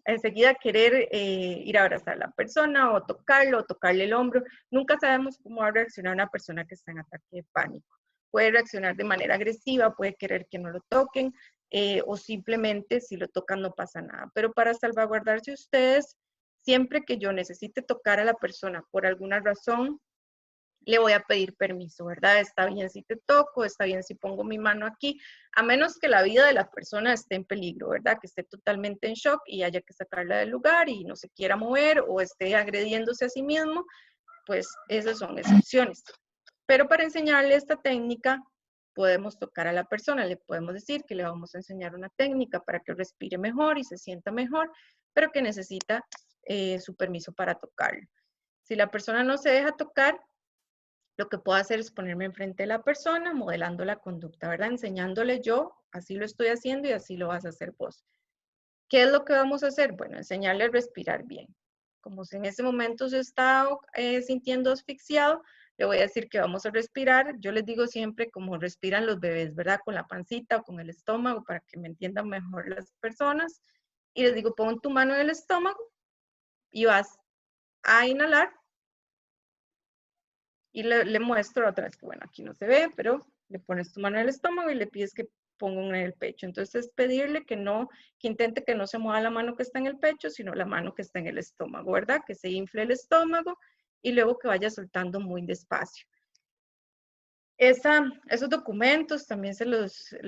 enseguida querer ir a abrazar a la persona o tocarlo o tocarle el hombro. Nunca sabemos cómo va a reaccionar una persona que está en ataque de pánico. Puede reaccionar de manera agresiva, puede querer que no lo toquen o simplemente si lo tocan no pasa nada. Pero para salvaguardarse ustedes, siempre que yo necesite tocar a la persona por alguna razón, le voy a pedir permiso, ¿verdad? Está bien si te toco, está bien si pongo mi mano aquí, a menos que la vida de la persona esté en peligro, ¿verdad? Que esté totalmente en shock y haya que sacarla del lugar y no se quiera mover o esté agrediéndose a sí mismo, pues esas son excepciones. Pero para enseñarle esta técnica, podemos tocar a la persona, le podemos decir que le vamos a enseñar una técnica para que respire mejor y se sienta mejor, pero que necesita su permiso para tocarlo. Si la persona no se deja tocar, lo que puedo hacer es ponerme enfrente de la persona, modelando la conducta, ¿verdad? Enseñándole yo, así lo estoy haciendo y así lo vas a hacer vos. ¿Qué es lo que vamos a hacer? Bueno, enseñarle a respirar bien. Como si en ese momento se está sintiendo asfixiado, le voy a decir que vamos a respirar. Yo les digo siempre como respiran los bebés, ¿verdad? Con la pancita o con el estómago para que me entiendan mejor las personas. Y les digo, pon tu mano en el estómago y vas a inhalar. Y le muestro otra vez que, bueno, aquí no se ve, pero le pones tu mano en el estómago y le pides que ponga una en el pecho. Entonces es pedirle que intente que no se mueva la mano que está en el pecho, sino la mano que está en el estómago, ¿verdad? Que se infle el estómago y luego que vaya soltando muy despacio. Esos documentos también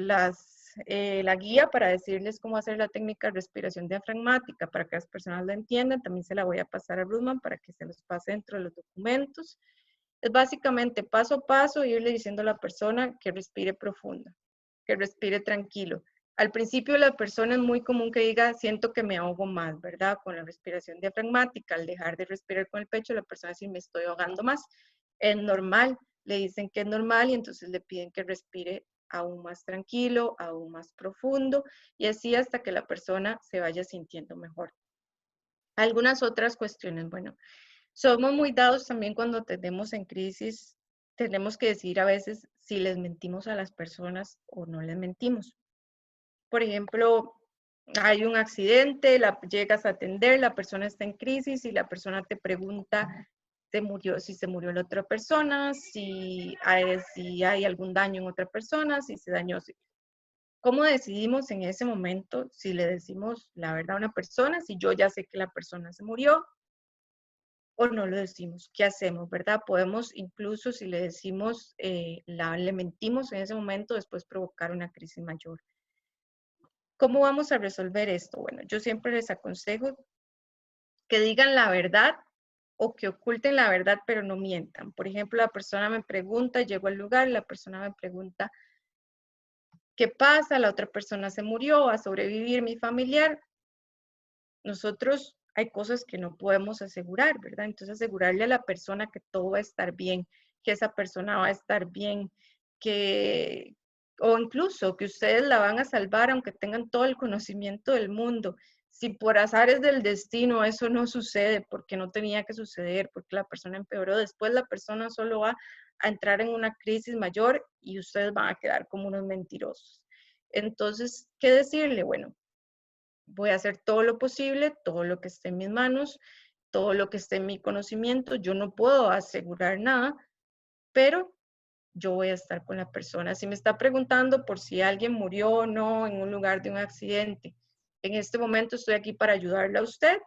la guía para decirles cómo hacer la técnica de respiración diafragmática para que las personas la entiendan. También se la voy a pasar a Ruthman para que se los pase dentro de los documentos. Es básicamente paso a paso irle diciendo a la persona que respire profundo, que respire tranquilo. Al principio la persona es muy común que diga, siento que me ahogo más, ¿verdad? Con la respiración diafragmática, al dejar de respirar con el pecho, la persona dice, me estoy ahogando más. Es normal, le dicen que es normal y entonces le piden que respire aún más tranquilo, aún más profundo y así hasta que la persona se vaya sintiendo mejor. Algunas otras cuestiones, bueno, somos muy dados también cuando tenemos en crisis, tenemos que decir a veces si les mentimos a las personas o no les mentimos. Por ejemplo, hay un accidente, llegas a atender, la persona está en crisis y la persona te pregunta si se murió la otra persona, si hay algún daño en otra persona, si se dañó. ¿Cómo decidimos en ese momento si le decimos la verdad a una persona, si yo ya sé que la persona se murió? O no lo decimos, ¿qué hacemos, verdad? Podemos incluso si le decimos, le mentimos en ese momento, después provocar una crisis mayor. ¿Cómo vamos a resolver esto? Bueno, yo siempre les aconsejo que digan la verdad o que oculten la verdad, pero no mientan. Por ejemplo, la persona me pregunta, llego al lugar, la persona me pregunta, ¿qué pasa? La otra persona se murió, ¿va a sobrevivir mi familiar? Nosotros hay cosas que no podemos asegurar, ¿verdad? Entonces asegurarle a la persona que todo va a estar bien, que esa persona va a estar bien, o incluso que ustedes la van a salvar aunque tengan todo el conocimiento del mundo. Si por azares del destino eso no sucede, porque no tenía que suceder, porque la persona empeoró, después la persona solo va a entrar en una crisis mayor y ustedes van a quedar como unos mentirosos. Entonces, ¿qué decirle? Bueno, voy a hacer todo lo posible, todo lo que esté en mis manos, todo lo que esté en mi conocimiento. Yo no puedo asegurar nada, pero yo voy a estar con la persona. Si me está preguntando por si alguien murió o no en un lugar de un accidente, en este momento estoy aquí para ayudarle a usted.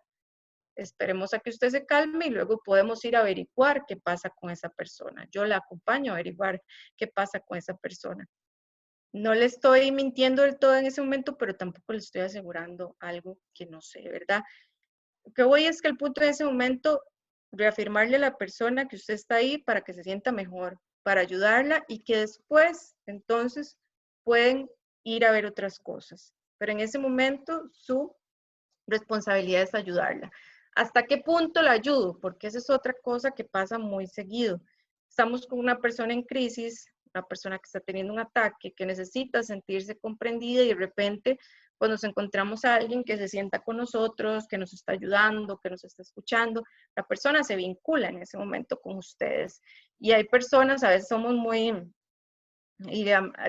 Esperemos a que usted se calme y luego podemos ir a averiguar qué pasa con esa persona. Yo la acompaño a averiguar qué pasa con esa persona. No le estoy mintiendo del todo en ese momento, pero tampoco le estoy asegurando algo que no sé, ¿verdad? Lo que voy es que el punto de ese momento, reafirmarle a la persona que usted está ahí para que se sienta mejor, para ayudarla y que después, entonces, pueden ir a ver otras cosas. Pero en ese momento, su responsabilidad es ayudarla. ¿Hasta qué punto la ayudo? Porque esa es otra cosa que pasa muy seguido. Estamos con una persona en crisis, una persona que está teniendo un ataque, que necesita sentirse comprendida y de repente cuando nos encontramos a alguien que se sienta con nosotros, que nos está ayudando, que nos está escuchando, la persona se vincula en ese momento con ustedes. Y hay personas, a veces somos muy, y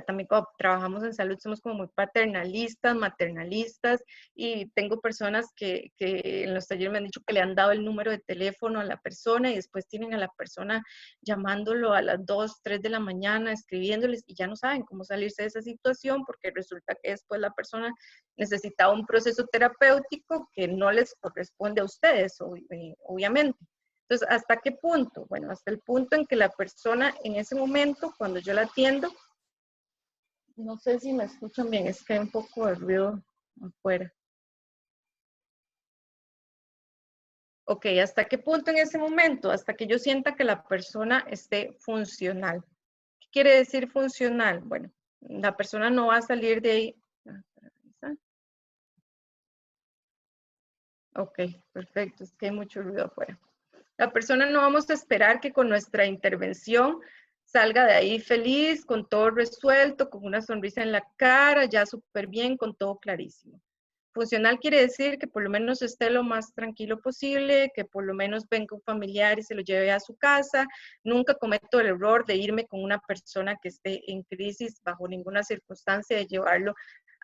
también cuando trabajamos en salud somos como muy paternalistas, maternalistas, y tengo personas que en los talleres me han dicho que le han dado el número de teléfono a la persona y después tienen a la persona llamándolo a las 2, 3 de la mañana, escribiéndoles y ya no saben cómo salirse de esa situación porque resulta que después la persona necesita un proceso terapéutico que no les corresponde a ustedes, obviamente. Entonces, ¿hasta qué punto? Bueno, hasta el punto en que la persona en ese momento, cuando yo la atiendo, no sé si me escuchan bien, es que hay un poco de ruido afuera. Ok, ¿hasta qué punto en ese momento? Hasta que yo sienta que la persona esté funcional. ¿Qué quiere decir funcional? Bueno, la persona no va a salir de ahí. Ok, perfecto, es que hay mucho ruido afuera. La persona no vamos a esperar que con nuestra intervención salga de ahí feliz, con todo resuelto, con una sonrisa en la cara, ya súper bien, con todo clarísimo. Funcional quiere decir que por lo menos esté lo más tranquilo posible, que por lo menos venga un familiar y se lo lleve a su casa. Nunca cometo el error de irme con una persona que esté en crisis bajo ninguna circunstancia, de llevarlo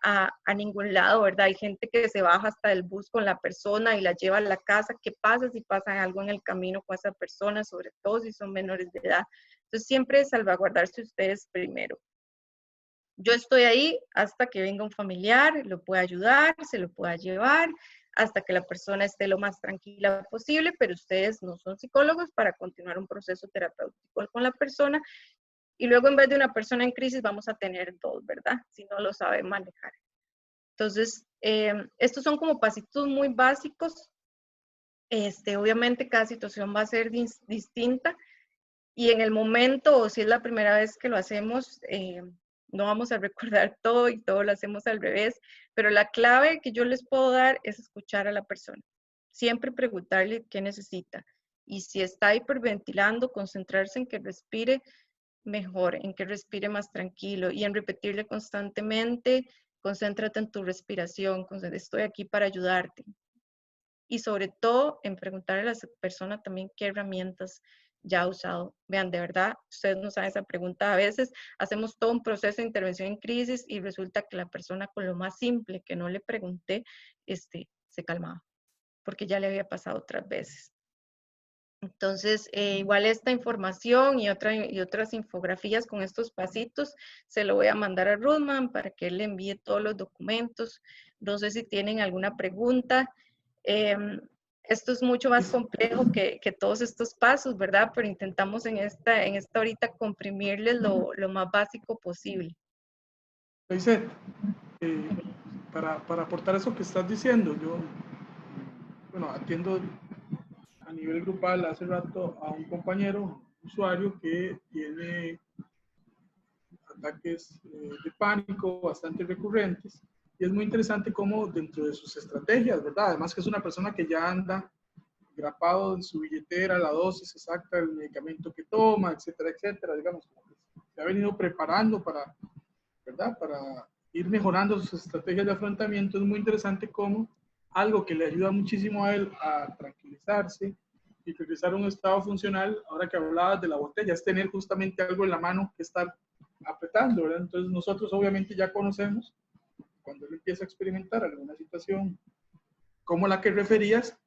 a ningún lado, ¿verdad? Hay gente que se baja hasta del bus con la persona y la lleva a la casa. ¿Qué pasa si pasa algo en el camino con esa persona, sobre todo si son menores de edad? Entonces, siempre salvaguardarse ustedes primero. Yo estoy ahí hasta que venga un familiar, lo pueda ayudar, se lo pueda llevar, hasta que la persona esté lo más tranquila posible, pero ustedes no son psicólogos para continuar un proceso terapéutico con la persona. Y luego, en vez de una persona en crisis, vamos a tener dos, ¿verdad? Si no lo sabe manejar. Entonces, estos son como pasitos muy básicos. Obviamente, cada situación va a ser distinta. Y en el momento, o si es la primera vez que lo hacemos, no vamos a recordar todo y todo lo hacemos al revés, pero la clave que yo les puedo dar es escuchar a la persona. Siempre preguntarle qué necesita. Y si está hiperventilando, concentrarse en que respire mejor, en que respire más tranquilo y en repetirle constantemente, concéntrate en tu respiración, estoy aquí para ayudarte. Y sobre todo en preguntarle a la persona también qué herramientas ya ha usado. Vean, de verdad, ustedes no saben esa pregunta. A veces hacemos todo un proceso de intervención en crisis y resulta que la persona con lo más simple que no le pregunté, se calmaba, porque ya le había pasado otras veces. Entonces, igual esta información y otras infografías con estos pasitos, se lo voy a mandar a Ruthman para que él le envíe todos los documentos. No sé si tienen alguna pregunta. Esto es mucho más complejo que todos estos pasos, ¿verdad? Pero intentamos en esta ahorita comprimirles lo más básico posible. Lizeth, para aportar eso que estás diciendo, yo, bueno, atiendo a nivel grupal hace rato a un compañero, usuario que tiene ataques de pánico bastante recurrentes. Y es muy interesante cómo dentro de sus estrategias, ¿verdad? Además que es una persona que ya anda grapado en su billetera, la dosis exacta del medicamento que toma, etcétera, etcétera. Digamos, como que se ha venido preparando para, ¿verdad? Para ir mejorando sus estrategias de afrontamiento. Es muy interesante cómo algo que le ayuda muchísimo a él a tranquilizarse y regresar a un estado funcional, ahora que hablabas de la botella, es tener justamente algo en la mano que estar apretando, ¿verdad? Entonces nosotros obviamente ya conocemos, cuando él empieza a experimentar alguna situación como la que referías,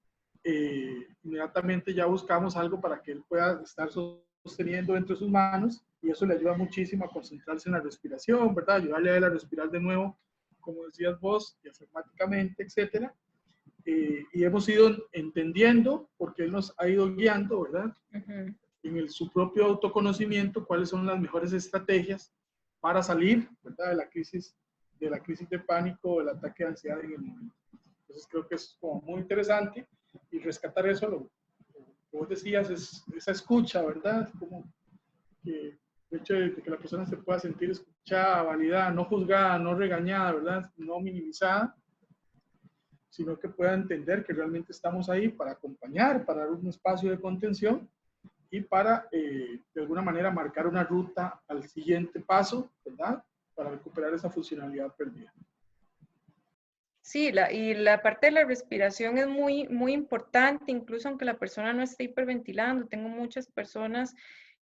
inmediatamente ya buscamos algo para que él pueda estar sosteniendo entre sus manos y eso le ayuda muchísimo a concentrarse en la respiración, ¿verdad? Ayudarle a él a respirar de nuevo, como decías vos, diafragmáticamente, etcétera. Y hemos ido entendiendo, porque él nos ha ido guiando, ¿verdad? En su propio autoconocimiento, cuáles son las mejores estrategias para salir, ¿verdad? De la crisis de pánico o del ataque de ansiedad en el momento. Entonces creo que es como muy interesante y rescatar eso, lo que vos decías, es esa escucha, ¿verdad? Como que el hecho de que la persona se pueda sentir escuchada, validada, no juzgada, no regañada, ¿verdad? No minimizada, sino que pueda entender que realmente estamos ahí para acompañar, para dar un espacio de contención y para, de alguna manera, marcar una ruta al siguiente paso, ¿verdad? Para recuperar esa funcionalidad perdida. Sí, y la parte de la respiración es muy, muy importante, incluso aunque la persona no esté hiperventilando. Tengo muchas personas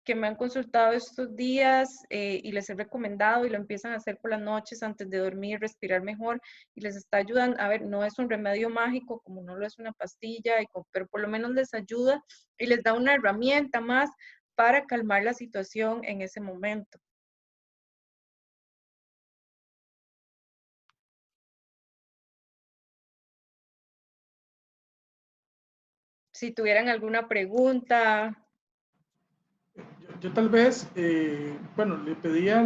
que me han consultado estos días y les he recomendado y lo empiezan a hacer por las noches antes de dormir, respirar mejor y les está ayudando. A ver, no es un remedio mágico como no lo es una pastilla, pero por lo menos les ayuda y les da una herramienta más para calmar la situación en ese momento. Si tuvieran alguna pregunta. Yo tal vez, bueno, le pedí a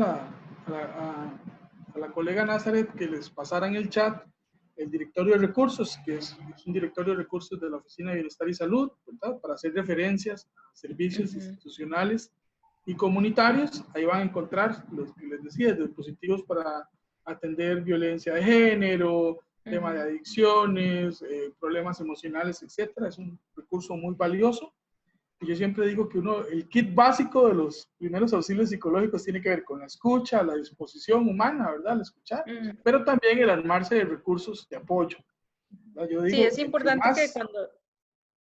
la colega Nazaret que les pasara en el chat el directorio de recursos, que es un directorio de recursos de la Oficina de Bienestar y Salud, ¿verdad? Para hacer referencias a servicios institucionales y comunitarios. Ahí van a encontrar los que les decía, dispositivos para atender violencia de género, tema de adicciones, problemas emocionales, etcétera. Es un recurso muy valioso. yo siempre digo que el kit básico de los primeros auxilios psicológicos tiene que ver con la escucha, la disposición humana, ¿verdad? Al escuchar, pero también el armarse de recursos de apoyo, ¿verdad? Yo Sí, digo, es entre importante que más...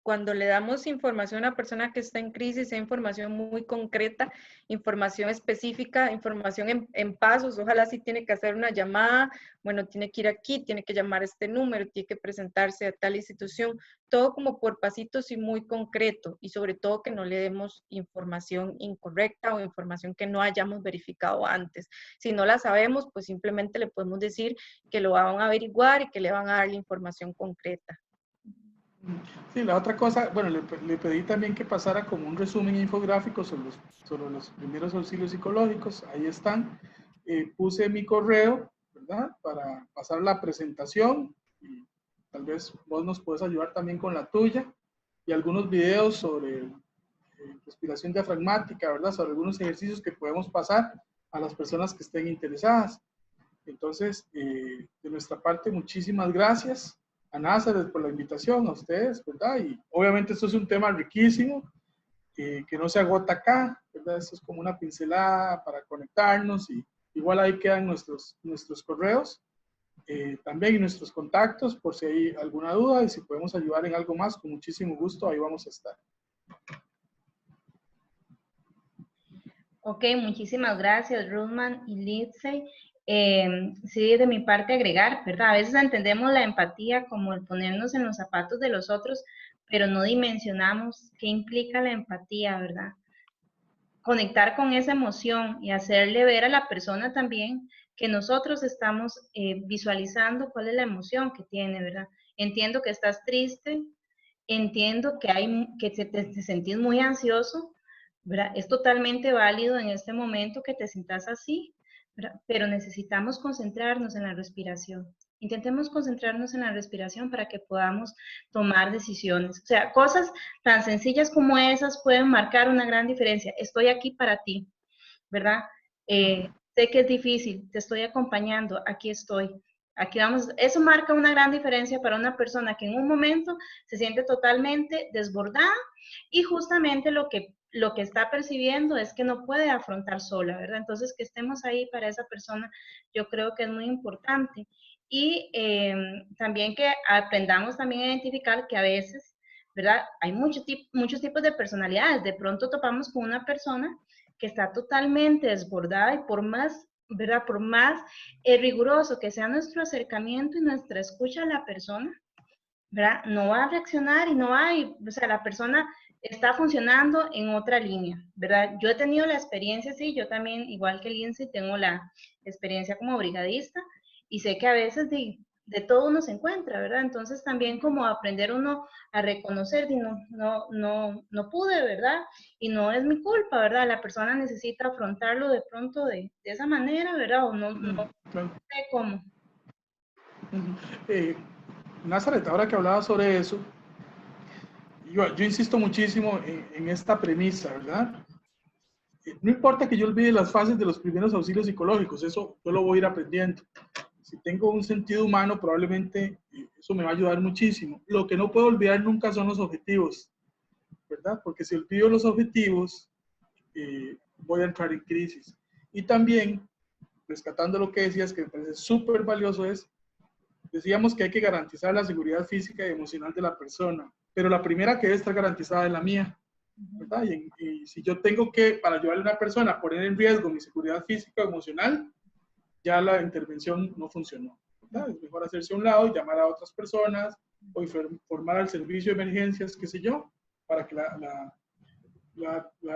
cuando le damos información a una persona que está en crisis, sea información muy concreta, información específica, información en pasos. Ojalá si tiene que hacer una llamada, bueno, tiene que ir aquí, tiene que llamar a este número, tiene que presentarse a tal institución, todo como por pasitos y muy concreto. Y sobre todo que no le demos información incorrecta o información que no hayamos verificado antes. Si no la sabemos, pues simplemente le podemos decir que lo van a averiguar y que le van a dar la información concreta. Sí, la otra cosa, bueno, le pedí también que pasara como un resumen infográfico sobre los primeros auxilios psicológicos. Ahí están. Puse mi correo, ¿verdad? Para pasar la presentación y tal vez vos nos puedes ayudar también con la tuya y algunos videos sobre respiración diafragmática, ¿verdad? Sobre algunos ejercicios que podemos pasar a las personas que estén interesadas. Entonces, de nuestra parte, muchísimas gracias a Nazaret por la invitación, a ustedes, ¿verdad? Y obviamente esto es un tema riquísimo, que no se agota acá, ¿verdad? Esto es como una pincelada para conectarnos y igual ahí quedan nuestros correos, también y nuestros contactos por si hay alguna duda y si podemos ayudar en algo más, con muchísimo gusto, ahí vamos a estar. Ok, muchísimas gracias, Ruthman y Lindsay. Sí, de mi parte agregar, ¿verdad? A veces entendemos la empatía como el ponernos en los zapatos de los otros, pero no dimensionamos qué implica la empatía, ¿verdad? Conectar con esa emoción y hacerle ver a la persona también que nosotros estamos visualizando cuál es la emoción que tiene, ¿verdad? Entiendo que estás triste, entiendo que te sentís muy ansioso, ¿verdad? Es totalmente válido en este momento que te sientas así, ¿verdad? Pero necesitamos concentrarnos en la respiración. Intentemos concentrarnos en la respiración para que podamos tomar decisiones. O sea, cosas tan sencillas como esas pueden marcar una gran diferencia. Estoy aquí para ti, ¿verdad? Sé que es difícil, te estoy acompañando, aquí estoy. Aquí vamos, eso marca una gran diferencia para una persona que en un momento se siente totalmente desbordada y justamente lo que está percibiendo es que no puede afrontar sola, ¿verdad? Entonces, que estemos ahí para esa persona, yo creo que es muy importante. Y también que aprendamos también a identificar que a veces, ¿verdad? Hay muchos tipos de personalidades. De pronto topamos con una persona que está totalmente desbordada y por más, ¿verdad? Por más riguroso que sea nuestro acercamiento y nuestra escucha a la persona, ¿verdad? No va a reaccionar y no va a, o sea, la persona está funcionando en otra línea, ¿verdad? Yo he tenido la experiencia, sí, yo también, igual que Lindsay, tengo la experiencia como brigadista y sé que a veces de todo uno se encuentra, ¿verdad? Entonces también como aprender uno a reconocer, y no pude, ¿verdad? Y no es mi culpa, ¿verdad? La persona necesita afrontarlo de pronto de esa manera, ¿verdad? O no sé cómo. Nazaret, ahora que hablaba sobre eso, yo insisto muchísimo en esta premisa, ¿verdad? No importa que yo olvide las fases de los primeros auxilios psicológicos, eso yo lo voy a ir aprendiendo. Si tengo un sentido humano, probablemente eso me va a ayudar muchísimo. Lo que no puedo olvidar nunca son los objetivos, ¿verdad? Porque si olvido los objetivos, voy a entrar en crisis. Y también, rescatando lo que decías, que me parece súper valioso, decíamos que hay que garantizar la seguridad física y emocional de la persona, pero la primera que debe estar garantizada es la mía, ¿verdad? Y si yo tengo que, para ayudarle a una persona, a poner en riesgo mi seguridad física o emocional, ya la intervención no funcionó, ¿verdad? Es mejor hacerse a un lado y llamar a otras personas o informar al servicio de emergencias, qué sé yo, para que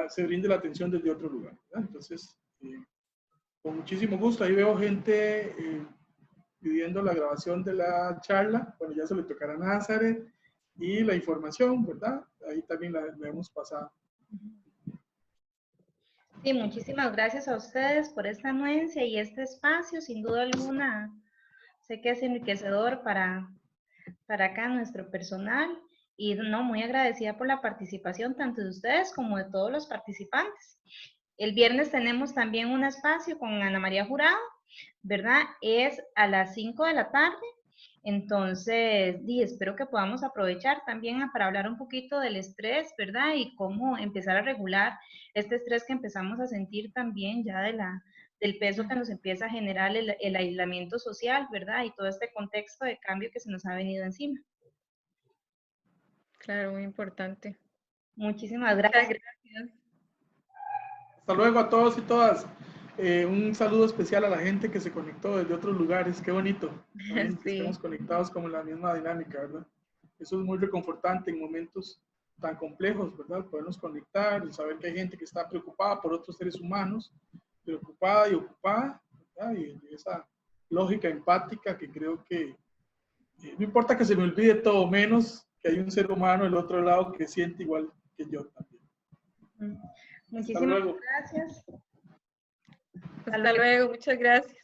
se brinde la atención desde otro lugar, ¿verdad? Entonces, con muchísimo gusto, ahí veo gente pidiendo la grabación de la charla, bueno, ya se le tocará a Nazaret, y la información, ¿verdad? Ahí también la hemos pasado. Sí, muchísimas gracias a ustedes por esta anuencia y este espacio, sin duda alguna, sé que es enriquecedor para acá nuestro personal y no, muy agradecida por la participación tanto de ustedes como de todos los participantes. El viernes tenemos también un espacio con Ana María Jurado, ¿verdad? Es a las 5 de la tarde. Entonces, espero que podamos aprovechar también para hablar un poquito del estrés, ¿verdad? Y cómo empezar a regular este estrés que empezamos a sentir también ya del peso que nos empieza a generar el aislamiento social, ¿verdad? Y todo este contexto de cambio que se nos ha venido encima. Claro, muy importante. Muchísimas gracias. Hasta luego a todos y todas. Un saludo especial a la gente que se conectó desde otros lugares. Qué bonito. También que estemos conectados como en la misma dinámica, ¿verdad? Eso es muy reconfortante en momentos tan complejos, ¿verdad? Podernos conectar y saber que hay gente que está preocupada por otros seres humanos, preocupada y ocupada, ¿verdad? Y esa lógica empática que creo que no importa que se me olvide todo, menos que hay un ser humano del otro lado que siente igual que yo también. Muchísimas gracias. Hasta luego, muchas gracias.